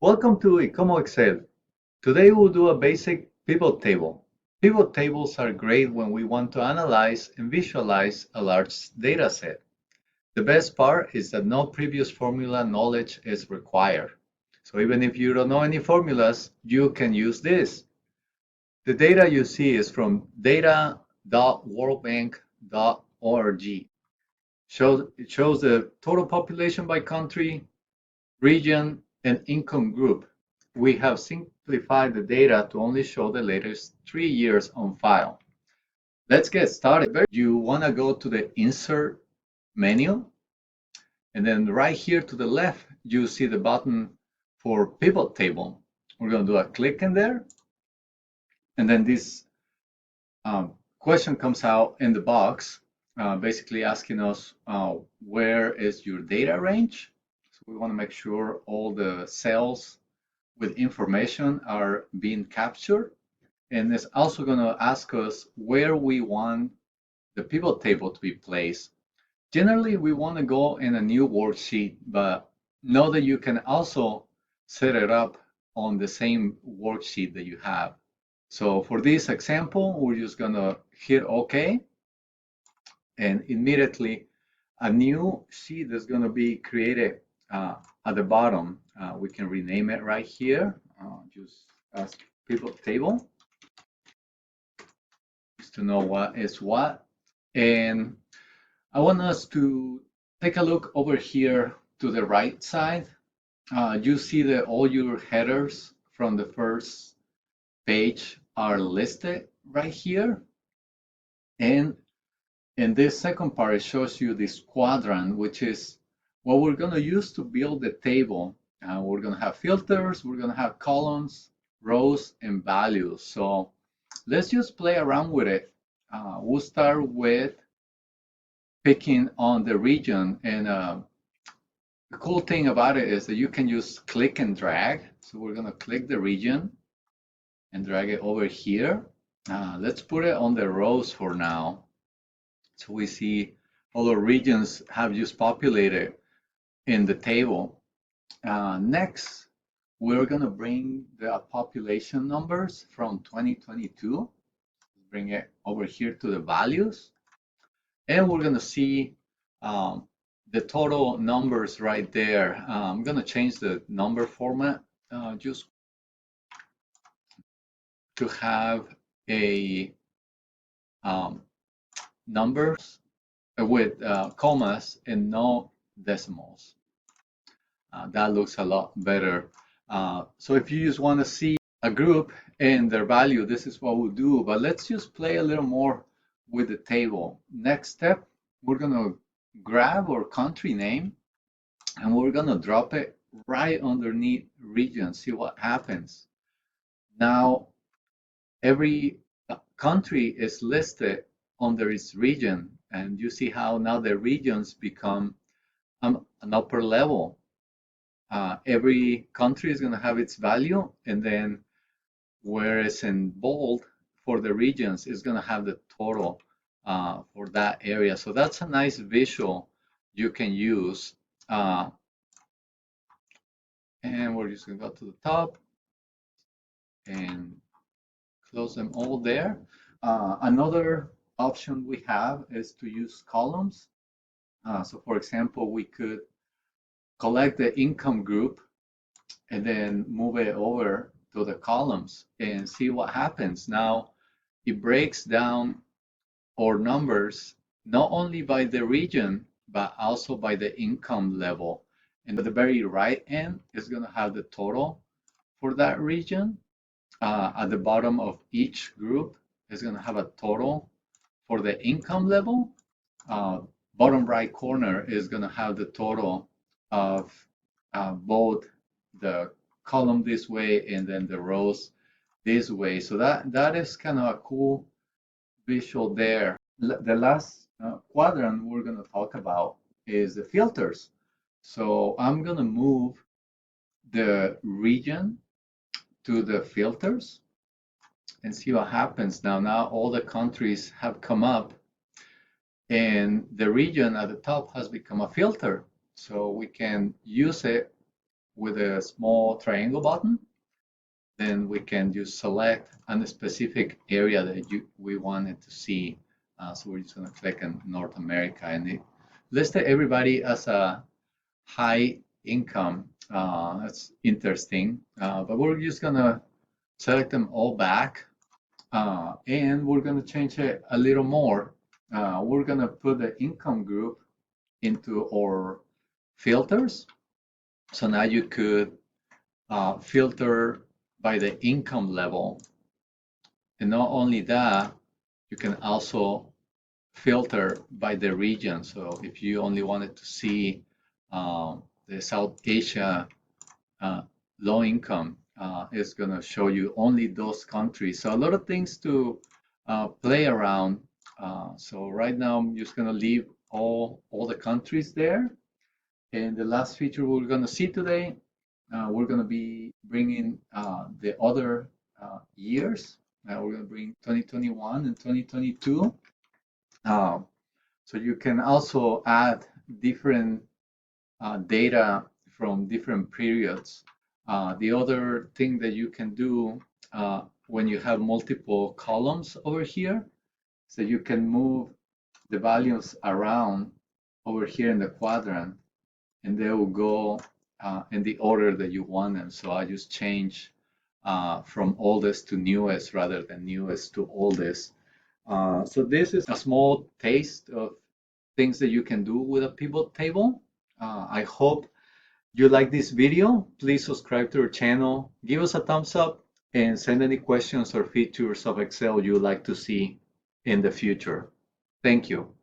Welcome to Ecomo Excel. Today we'll do a basic pivot table. Pivot tables are great when we want to analyze and visualize a large data set. The best part is that no previous formula knowledge is required. So even if you don't know any formulas, you can use this. The data you see is from data.worldbank.org. It shows the total population by country, region, and income group. We have simplified the data to only show the latest 3 years on file. Let's get started. You want to go to the Insert menu, and then right here to the left, you see the button for Pivot Table. We're going to do a click in there, and then this question comes out in the box, basically asking us where is your data range. So we want to make sure all the cells with information are being captured. And it's also going to ask us where we want the pivot table to be placed. Generally, we want to go in a new worksheet, but know that you can also set it up on the same worksheet that you have. So for this example, we're just going to hit OK, and immediately a new sheet is going to be created at the bottom. We can rename it right here, just as pivot table, just to know what is what. And I want us to take a look over here to the right side. You see that all your headers from the first page are listed right here. And in this second part, it shows you this quadrant, which is what we're going to use to build the table. We're going to have filters, we're going to have columns, rows, and values. So let's just play around with it. We'll start with picking on the region. And the cool thing about it is that you can just click and drag. So we're going to click the region and drag it over here. Let's put it on the rows for now. So we see all the regions have just populated in the table. Next, we're going to bring the population numbers from 2022. Bring it over here to the values. And we're going to see the total numbers right there. I'm going to change the number format just to have a numbers with commas and no decimals. That looks a lot better. So if you just want to see a group and their value, this is what we'll do. But let's just play a little more with the table. Next step, we're going to grab our country name and we're going to drop it right underneath region. See what happens. Now, every country is listed under its region, and you see how now the regions become an upper level. Every country is going to have its value, and then whereas in bold for the regions is going to have the total for that area. So that's a nice visual you can use. And we're just going to go to the top and close them all there. Another option we have is to use columns. So for example, we could collect the income group and then move it over to the columns and see what happens. Now, it breaks down our numbers not only by the region, but also by the income level. And at the very right end is going to have the total for that region. At the bottom of each group is going to have a total for the income level. Bottom right corner is going to have the total of both the column this way and then the rows this way. So that is kind of a cool visual there. The last quadrant we're going to talk about is the filters. So I'm going to move the region to the filters and see what happens. Now all the countries have come up and the region at the top has become a filter. So we can use it with a small triangle button. Then we can just select a specific area that we wanted to see. So we're just going to click on North America, and it listed everybody as a high income. That's interesting. But we're just going to select them all back, and we're going to change it a little more. We're going to put the income group into our filters. So now you could filter by the income level. And not only that, you can also filter by the region. So if you only wanted to see the South Asia low income, it's going to show you only those countries. So a lot of things to play around. So right now, I'm just going to leave all the countries there. And the last feature we're going to see today, we're going to be bringing the other years. We're going to bring 2021 and 2022. So you can also add different data from different periods. The other thing that you can do when you have multiple columns over here, so you can move the values around over here in the quadrant, and they will go in the order that you want them. So I just change from oldest to newest rather than newest to oldest. So this is a small taste of things that you can do with a pivot table. I hope you like this video. Please subscribe to our channel, give us a thumbs up, and send any questions or features of Excel you'd like to see in the future. Thank you.